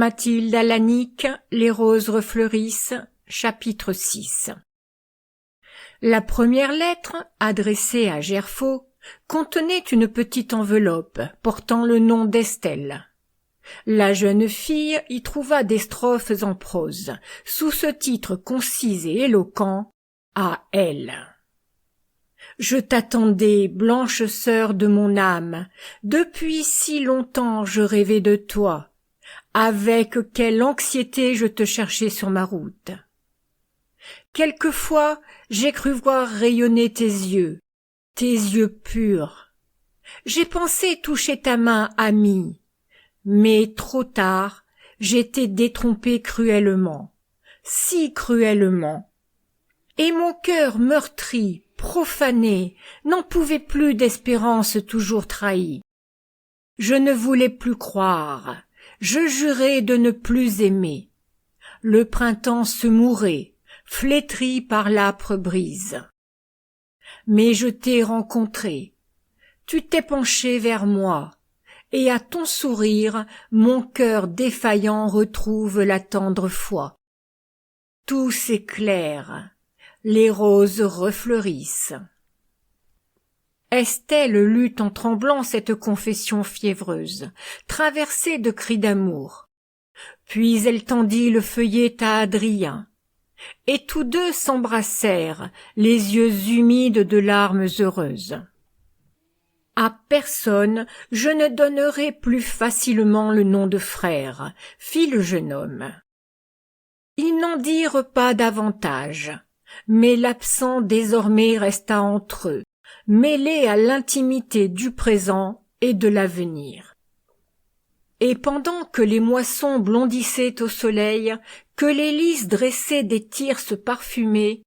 Mathilde Alanic, Les roses refleurissent, chapitre 6. La première lettre, adressée à Gerfaut, contenait une petite enveloppe portant le nom d'Estelle. La jeune fille y trouva des strophes en prose, sous ce titre concis et éloquent, « À elle ». Je t'attendais, blanche sœur de mon âme, depuis si longtemps je rêvais de toi. Avec quelle anxiété je te cherchais sur ma route. Quelquefois, j'ai cru voir rayonner tes yeux purs. J'ai pensé toucher ta main amie, mais trop tard, j'étais détrompée cruellement, si cruellement. Et mon cœur meurtri, profané, n'en pouvait plus d'espérance toujours trahie. Je ne voulais plus croire. Je jurai de ne plus aimer. Le printemps se mourait, flétri par l'âpre brise. Mais je t'ai rencontré. Tu t'es penché vers moi, et à ton sourire, mon cœur défaillant retrouve la tendre foi. Tout s'éclaire, les roses refleurissent. Estelle lut en tremblant cette confession fiévreuse, traversée de cris d'amour. Puis elle tendit le feuillet à Adrien, et tous deux s'embrassèrent, les yeux humides de larmes heureuses. « À personne je ne donnerai plus facilement le nom de frère, » fit le jeune homme. Ils n'en dirent pas davantage, mais l'absent désormais resta entre eux, mêlé à l'intimité du présent et de l'avenir. Et pendant que les moissons blondissaient au soleil, que les lys dressaient des thyrses parfumés,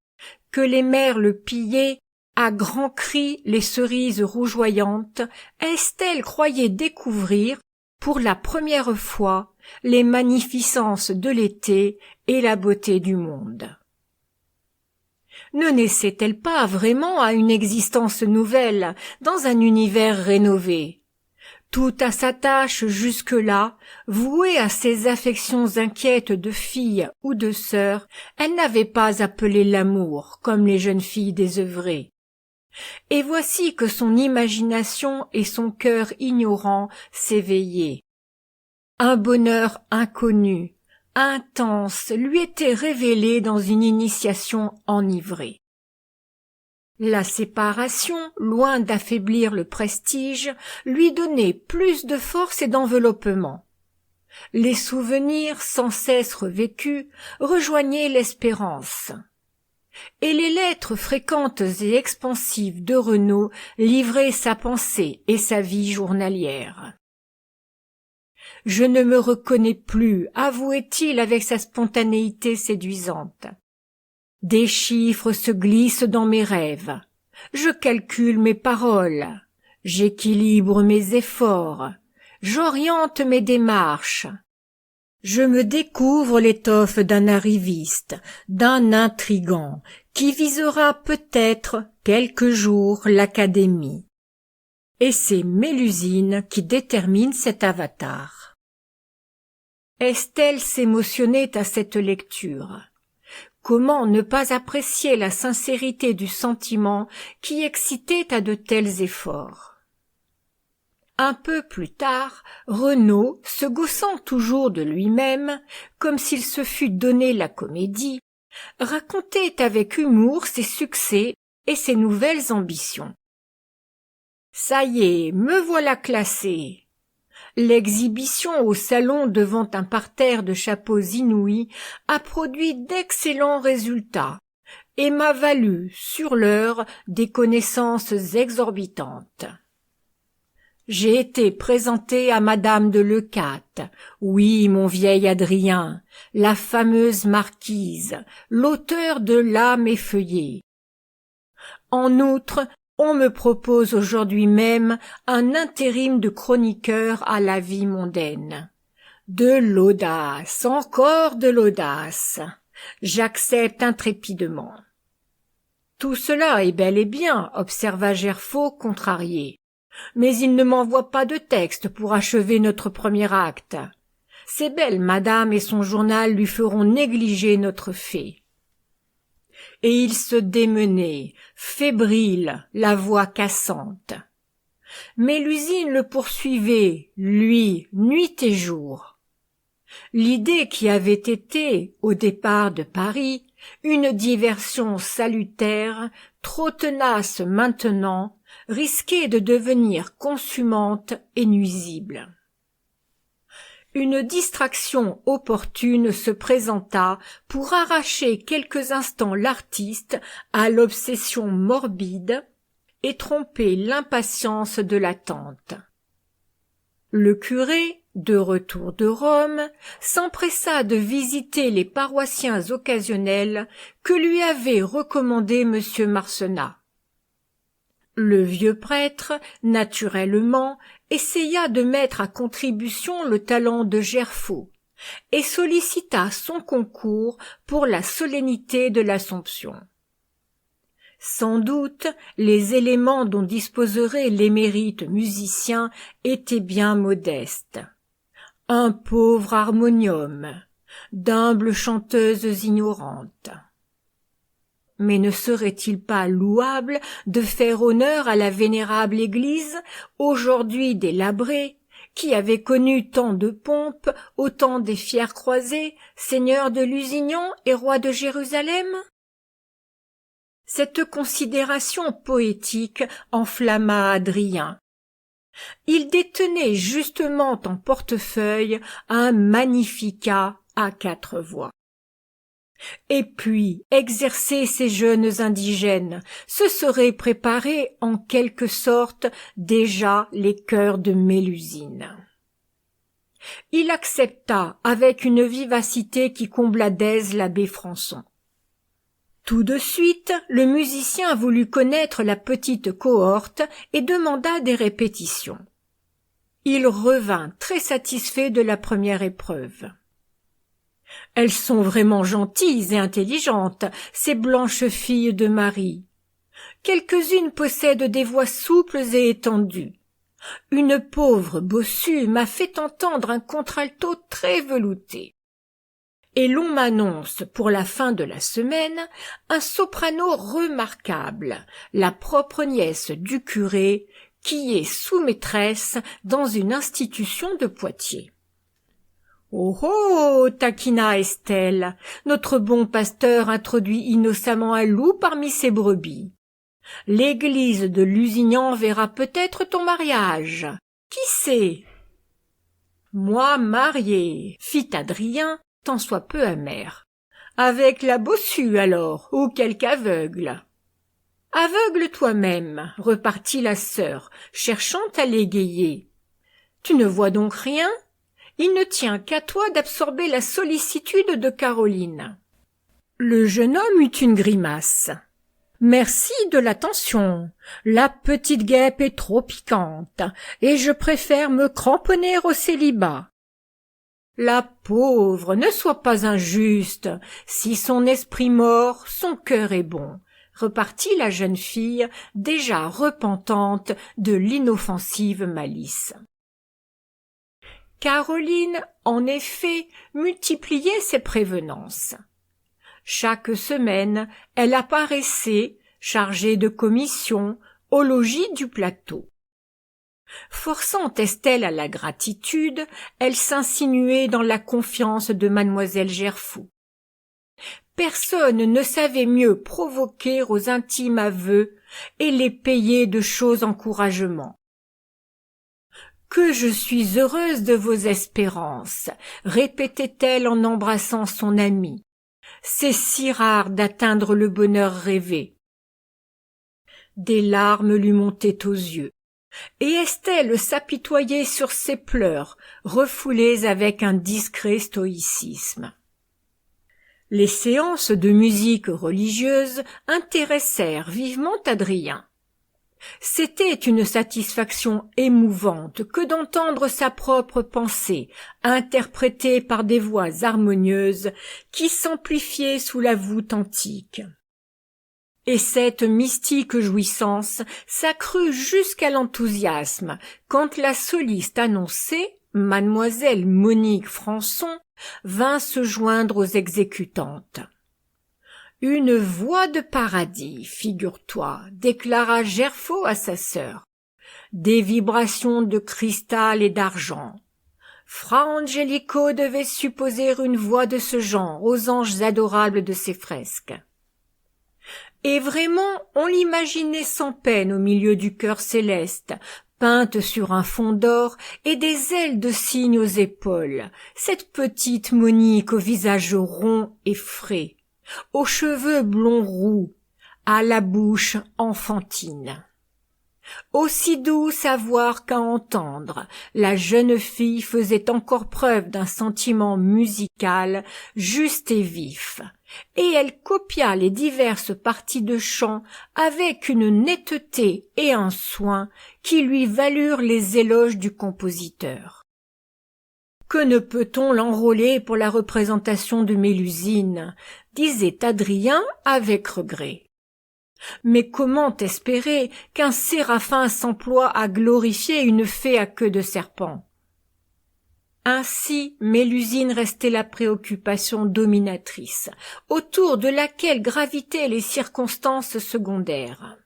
que les merles pillaient à grands cris les cerises rougeoyantes, Estelle croyait découvrir, pour la première fois, les magnificences de l'été et la beauté du monde. Ne naissait-elle pas vraiment à une existence nouvelle, dans un univers rénové? Tout à sa tâche jusque-là, vouée à ses affections inquiètes de fille ou de sœur, elle n'avait pas appelé l'amour comme les jeunes filles désœuvrées. Et voici que son imagination et son cœur ignorant s'éveillaient. Un bonheur inconnu, intense, lui était révélé dans une initiation enivrée. La séparation, loin d'affaiblir le prestige, lui donnait plus de force et d'enveloppement. Les souvenirs sans cesse revécus rejoignaient l'espérance. Et les lettres fréquentes et expansives de Renaud livraient sa pensée et sa vie journalière. « Je ne me reconnais plus, avouait-il avec sa spontanéité séduisante. Des chiffres se glissent dans mes rêves. Je calcule mes paroles, j'équilibre mes efforts, j'oriente mes démarches. Je me découvre l'étoffe d'un arriviste, d'un intrigant, qui visera peut-être quelque jour l'Académie. Et c'est Mélusine qui détermine cet avatar. » Estelle s'émotionnait à cette lecture. Comment ne pas apprécier la sincérité du sentiment qui excitait à de tels efforts? Un peu plus tard, Renaud, se gaussant toujours de lui-même, comme s'il se fût donné la comédie, racontait avec humour ses succès et ses nouvelles ambitions. « Ça y est, me voilà classé. L'exhibition au salon devant un parterre de chapeaux inouïs a produit d'excellents résultats et m'a valu, sur l'heure, des connaissances exorbitantes. J'ai été présenté à madame de Leucate, oui, mon vieil Adrien, la fameuse marquise, l'auteur de l'âme effeuillée. En outre, on me propose aujourd'hui même un intérim de chroniqueur à la vie mondaine. De l'audace, encore de l'audace. J'accepte intrépidement. » Tout cela est bel et bien, observa Gerfaut contrarié. Mais il ne m'envoie pas de texte pour achever notre premier acte. Ces belles madames et son journal lui feront négliger notre fée. Et il se démenait, fébrile, la voix cassante. Mélusine le poursuivait, lui, nuit et jour. L'idée qui avait été, au départ de Paris, une diversion salutaire, trop tenace maintenant, risquait de devenir consumante et nuisible. Une distraction opportune se présenta pour arracher quelques instants l'artiste à l'obsession morbide et tromper l'impatience de l'attente. Le curé, de retour de Rome, s'empressa de visiter les paroissiens occasionnels que lui avait recommandés M. Marcenat. Le vieux prêtre, naturellement, essaya de mettre à contribution le talent de Gerfaut et sollicita son concours pour la solennité de l'Assomption. Sans doute, les éléments dont disposerait l'émérite musicien étaient bien modestes. Un pauvre harmonium, d'humbles chanteuses ignorantes. Mais ne serait-il pas louable de faire honneur à la vénérable église, aujourd'hui délabrée, qui avait connu tant de pompe au temps des fiers croisés, seigneurs de Lusignan et rois de Jérusalem? Cette considération poétique enflamma Adrien. Il détenait justement en portefeuille un Magnificat à 4 voix. Et puis, exercer ces jeunes indigènes, ce serait préparer en quelque sorte déjà les chœurs de Mélusine. Il accepta avec une vivacité qui combla d'aise l'abbé Françon. Tout de suite, le musicien voulut connaître la petite cohorte et demanda des répétitions. Il revint très satisfait de la première épreuve. « Elles sont vraiment gentilles et intelligentes, ces blanches filles de Marie. Quelques-unes possèdent des voix souples et étendues. Une pauvre bossue m'a fait entendre un contralto très velouté. Et l'on m'annonce pour la fin de la semaine un soprano remarquable, la propre nièce du curé, qui est sous-maîtresse dans une institution de Poitiers. »« Oh oh » taquina Estelle, notre bon pasteur introduit innocemment un loup parmi ses brebis. « L'église de Lusignan verra peut-être ton mariage. Qui sait ?»« Moi marié, fit Adrien, tant soit peu amer. Avec la bossue alors, ou quelque aveugle. »« Aveugle toi-même, repartit la sœur, cherchant à l'égayer. Tu ne vois donc rien ? Il ne tient qu'à toi d'absorber la sollicitude de Caroline. » Le jeune homme eut une grimace. « Merci de l'attention. La petite guêpe est trop piquante, et je préfère me cramponner au célibat. » « La pauvre, ne sois pas injuste. Si son esprit mord, son cœur est bon. » repartit la jeune fille, déjà repentante de l'inoffensive malice. Caroline, en effet, multipliait ses prévenances. Chaque semaine, elle apparaissait, chargée de commissions, au logis du plateau. Forçant Estelle à la gratitude, elle s'insinuait dans la confiance de mademoiselle Gerfaut. Personne ne savait mieux provoquer aux intimes aveux et les payer de chauds encouragements. « Que je suis heureuse de vos espérances » répétait-elle en embrassant son amie. « C'est si rare d'atteindre le bonheur rêvé. » Des larmes lui montaient aux yeux. Et Estelle s'apitoyait sur ses pleurs, refoulés avec un discret stoïcisme. Les séances de musique religieuse intéressèrent vivement Adrien. C'était une satisfaction émouvante que d'entendre sa propre pensée, interprétée par des voix harmonieuses qui s'amplifiaient sous la voûte antique. Et cette mystique jouissance s'accrut jusqu'à l'enthousiasme quand la soliste annonçait, mademoiselle Monique Françon vint se joindre aux exécutantes. Une voix de paradis, figure-toi, déclara Gerfaut à sa sœur. Des vibrations de cristal et d'argent. Fra Angelico devait supposer une voix de ce genre aux anges adorables de ses fresques. Et vraiment, on l'imaginait sans peine au milieu du chœur céleste, peinte sur un fond d'or et des ailes de cygne aux épaules, cette petite Monique au visage rond et frais, aux cheveux blonds roux, à la bouche enfantine. Aussi douce à voir qu'à entendre, la jeune fille faisait encore preuve d'un sentiment musical juste et vif, et elle copia les diverses parties de chant avec une netteté et un soin qui lui valurent les éloges du compositeur. Que ne peut-on l'enrôler pour la représentation de Mélusine, disait Adrien avec regret. Mais comment espérer qu'un séraphin s'emploie à glorifier une fée à queue de serpent? Ainsi, Mélusine restait la préoccupation dominatrice, autour de laquelle gravitaient les circonstances secondaires.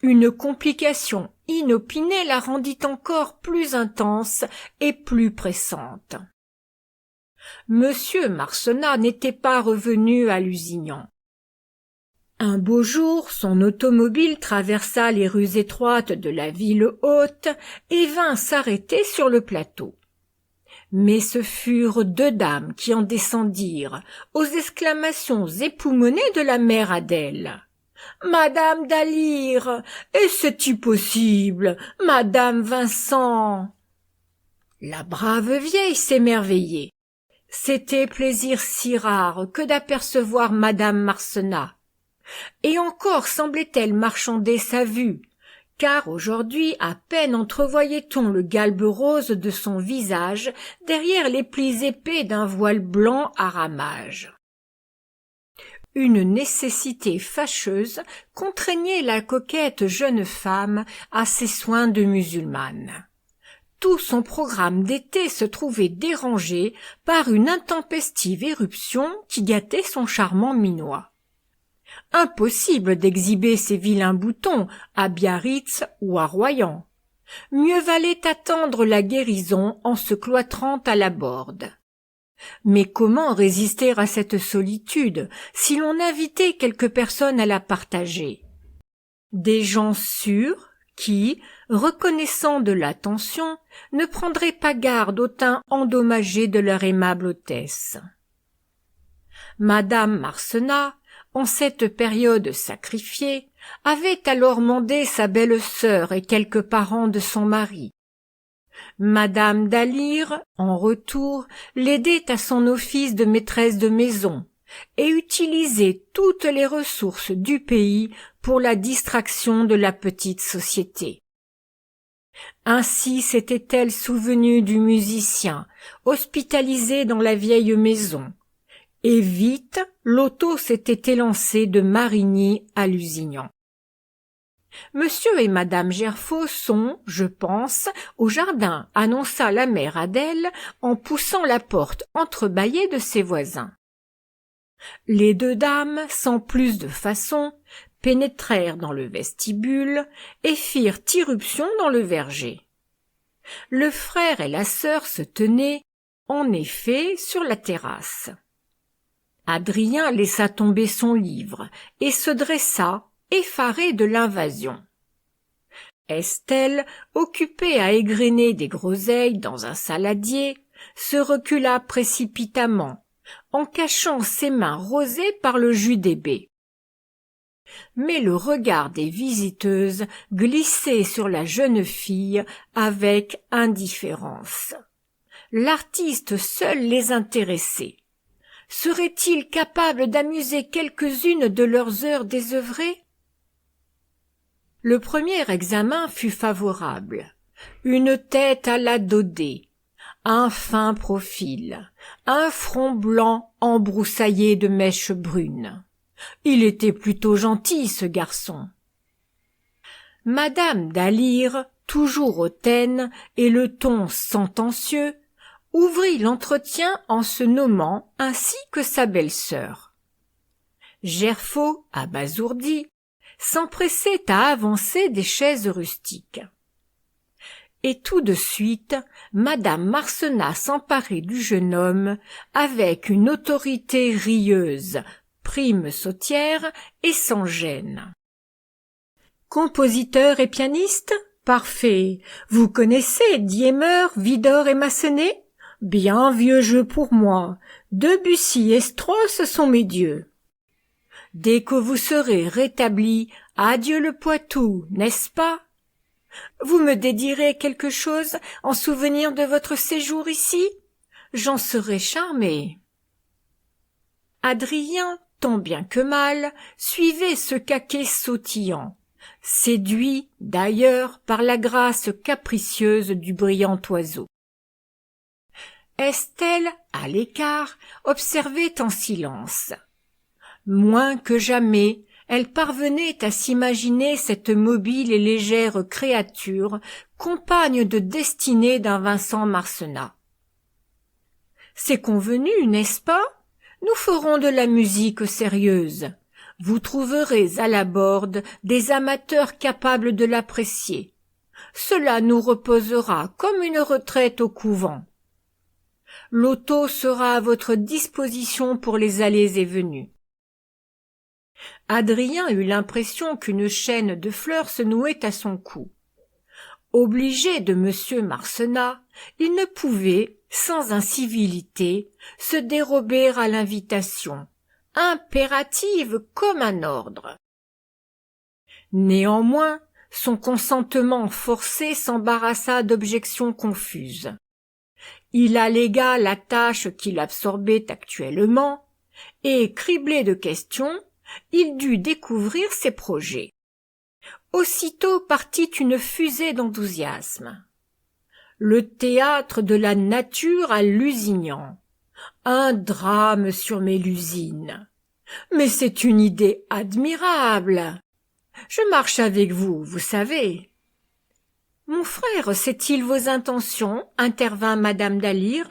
Une complication inopinée la rendit encore plus intense et plus pressante. Monsieur Marcenat n'était pas revenu à Lusignan. Un beau jour, son automobile traversa les rues étroites de la ville haute et vint s'arrêter sur le plateau. Mais ce furent deux dames qui en descendirent, aux exclamations époumonées de la mère Adèle. « Madame d'Alire, est-ce-tu possible, Madame Vincent ?» La brave vieille s'émerveillait. C'était plaisir si rare que d'apercevoir Madame Marcenat. Et encore semblait-elle marchander sa vue, car aujourd'hui à peine entrevoyait-on le galbe rose de son visage derrière les plis épais d'un voile blanc à ramages. Une nécessité fâcheuse contraignait la coquette jeune femme à ses soins de musulmane. Tout son programme d'été se trouvait dérangé par une intempestive éruption qui gâtait son charmant minois. Impossible d'exhiber ses vilains boutons à Biarritz ou à Royan. Mieux valait attendre la guérison en se cloîtrant à la Borde. Mais comment résister à cette solitude si l'on invitait quelques personnes à la partager? Des gens sûrs qui, reconnaissant de l'attention, ne prendraient pas garde au teint endommagé de leur aimable hôtesse. Madame Marcenat, en cette période sacrifiée, avait alors mandé sa belle-sœur et quelques parents de son mari. Madame d'Alire, en retour, l'aidait à son office de maîtresse de maison et utilisait toutes les ressources du pays pour la distraction de la petite société. Ainsi s'était-elle souvenue du musicien, hospitalisé dans la vieille maison, et vite l'auto s'était élancé de Marigny à Lusignan. Monsieur et madame Gerfaut sont, je pense, au jardin, annonça la mère Adèle en poussant la porte entrebâillée de ses voisins. Les deux dames, sans plus de façon, pénétrèrent dans le vestibule et firent irruption dans le verger. Le frère et la sœur se tenaient, en effet, sur la terrasse. Adrien laissa tomber son livre et se dressa, effaré de l'invasion. Estelle, occupée à égrener des groseilles dans un saladier, se recula précipitamment, en cachant ses mains rosées par le jus des baies. Mais le regard des visiteuses glissait sur la jeune fille avec indifférence. L'artiste seul les intéressait. Serait-il capable d'amuser quelques-unes de leurs heures désœuvrées? Le premier examen fut favorable. Une tête à la Daudet, un fin profil, un front blanc embroussaillé de mèches brunes. Il était plutôt gentil, ce garçon. Madame d'Alire toujours hautaine et le ton sentencieux, ouvrit l'entretien en se nommant ainsi que sa belle-sœur. Gerfaut, abasourdi, s'empressait à avancer des chaises rustiques. Et tout de suite, madame Marcenat s'emparait du jeune homme avec une autorité rieuse, prime sautière et sans gêne. Compositeur et pianiste? Parfait. Vous connaissez Diemer, Widor et Massenet? Bien vieux jeu pour moi. Debussy et Strauss sont mes dieux. Dès que vous serez rétabli, adieu le Poitou, n'est-ce pas? Vous me dédierez quelque chose en souvenir de votre séjour ici? J'en serais charmé. Adrien, tant bien que mal, suivait ce caquet sautillant, séduit d'ailleurs par la grâce capricieuse du brillant oiseau. Estelle, à l'écart, observait en silence. Moins que jamais, elle parvenait à s'imaginer cette mobile et légère créature, compagne de destinée d'un Vincent Marcenat. C'est convenu, n'est-ce pas? Nous ferons de la musique sérieuse. Vous trouverez à la Borde des amateurs capables de l'apprécier. Cela nous reposera comme une retraite au couvent. L'auto sera à votre disposition pour les allées et venues. Adrien eut l'impression qu'une chaîne de fleurs se nouait à son cou. Obligé de M. Marcenat, il ne pouvait, sans incivilité, se dérober à l'invitation, impérative comme un ordre. Néanmoins, son consentement forcé s'embarrassa d'objections confuses. Il allégua la tâche qui l'absorbait actuellement, et, criblé de questions, il dut découvrir ses projets. Aussitôt partit une fusée d'enthousiasme. Le théâtre de la nature à Lusignan. Un drame sur Mélusine. Mais c'est une idée admirable. Je marche avec vous, vous savez. Mon frère sait-il vos intentions? Intervint madame d'Alire.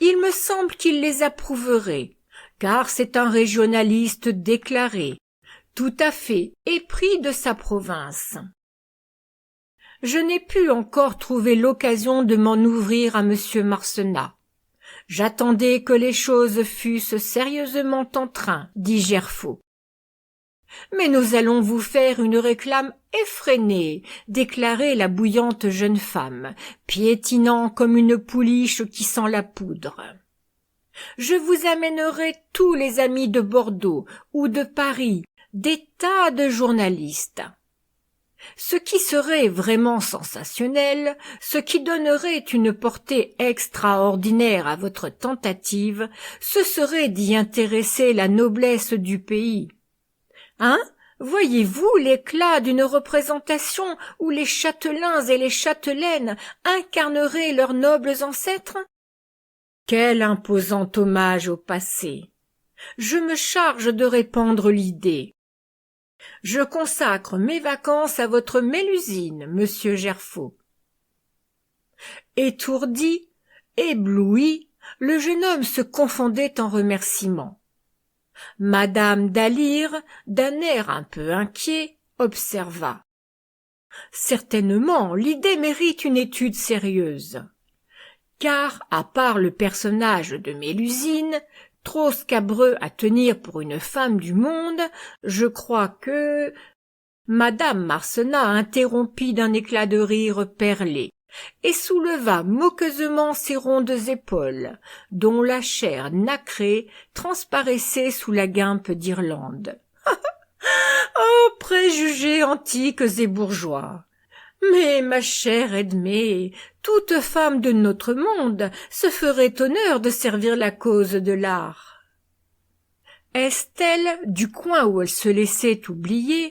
Il me semble qu'il les approuverait, car c'est un régionaliste déclaré, tout à fait épris de sa province. Je n'ai pu encore trouver l'occasion de m'en ouvrir à monsieur Marcenat. J'attendais que les choses fussent sérieusement en train, dit Gerfaut. Mais nous allons vous faire une réclame effrénée, déclarait la bouillante jeune femme, piétinant comme une pouliche qui sent la poudre. Je vous amènerai tous les amis de Bordeaux ou de Paris, des tas de journalistes. Ce qui serait vraiment sensationnel, ce qui donnerait une portée extraordinaire à votre tentative, ce serait d'y intéresser la noblesse du pays. Hein? Voyez-vous l'éclat d'une représentation où les châtelains et les châtelaines incarneraient leurs nobles ancêtres? Quel imposant hommage au passé! Je me charge de répandre l'idée. Je consacre mes vacances à votre Mélusine, monsieur Gerfaut. Étourdi, ébloui, le jeune homme se confondait en remerciements. Madame d'Alire, d'un air un peu inquiet, observa. Certainement, l'idée mérite une étude sérieuse. Car, à part le personnage de Mélusine, trop scabreux à tenir pour une femme du monde, je crois que... Madame Marcenat interrompit d'un éclat de rire perlé, et souleva moqueusement ses rondes épaules, dont la chair nacrée transparaissait sous la guimpe d'Irlande. Oh, préjugés antiques et bourgeois! Mais, ma chère Edmée, toute femme de notre monde se ferait honneur de servir la cause de l'art. Estelle, du coin où elle se laissait oublier,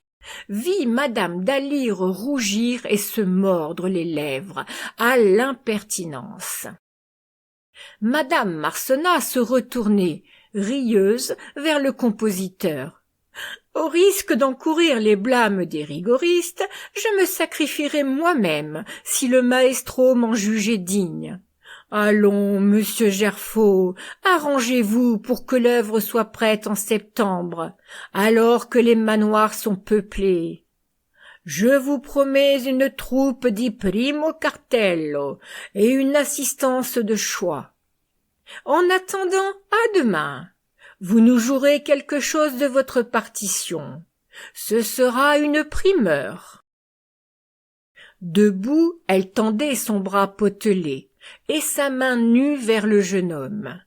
vit madame d'Alire rougir et se mordre les lèvres à l'impertinence. Madame Marcenat se retournait, rieuse, vers le compositeur. Au risque d'encourir les blâmes des rigoristes, je me sacrifierai moi-même si le maestro m'en jugeait digne. Allons, monsieur Gerfaut, arrangez-vous pour que l'œuvre soit prête en septembre, alors que les manoirs sont peuplés. Je vous promets une troupe di primo cartello et une assistance de choix. En attendant, à demain. Vous nous jouerez quelque chose de votre partition. Ce sera une primeur. Debout, elle tendait son bras potelé et sa main nue vers le jeune homme,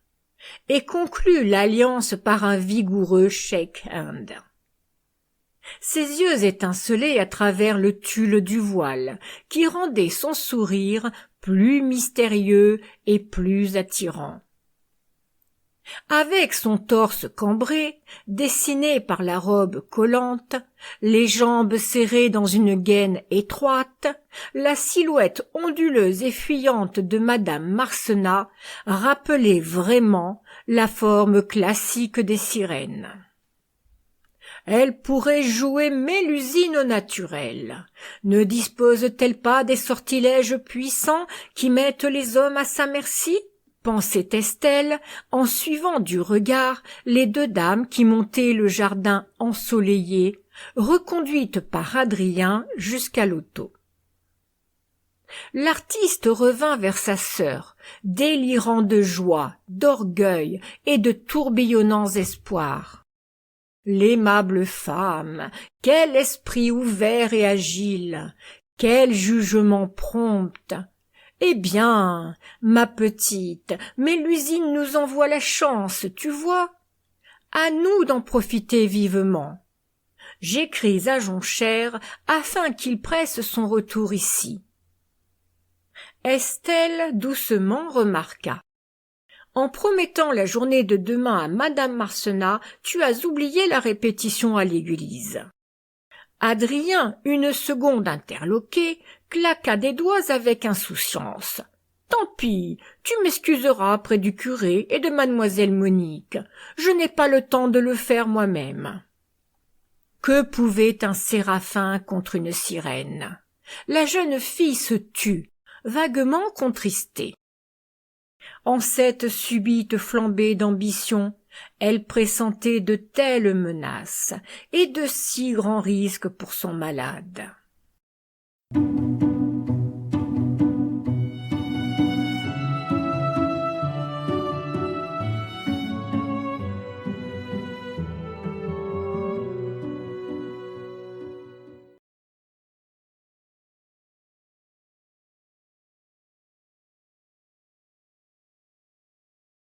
et conclut l'alliance par un vigoureux shake-hand. Ses yeux étincelaient à travers le tulle du voile, qui rendait son sourire plus mystérieux et plus attirant. Avec son torse cambré, dessiné par la robe collante, les jambes serrées dans une gaine étroite, la silhouette onduleuse et fuyante de madame Marcenat rappelait vraiment la forme classique des sirènes. Elle pourrait jouer Mélusine au naturel. Ne dispose-t-elle pas des sortilèges puissants qui mettent les hommes à sa merci? Pensait Estelle, en suivant du regard les deux dames qui montaient le jardin ensoleillé, reconduites par Adrien jusqu'à l'auto. L'artiste revint vers sa sœur, délirant de joie, d'orgueil et de tourbillonnants espoirs. L'aimable femme, quel esprit ouvert et agile, quel jugement prompt! Eh bien, ma petite, Mélusine nous envoie la chance, tu vois. À nous d'en profiter vivement. J'écris à Joncher afin qu'il presse son retour ici. Estelle doucement remarqua. En promettant la journée de demain à madame Marcenat, tu as oublié la répétition à l'église. Adrien, une seconde interloqué, claqua des doigts avec insouciance. Tant pis, tu m'excuseras près du curé et de mademoiselle Monique. Je n'ai pas le temps de le faire moi-même. Que pouvait un séraphin contre une sirène? La jeune fille se tut, vaguement contristée. En cette subite flambée d'ambition, elle pressentait de telles menaces et de si grands risques pour son malade.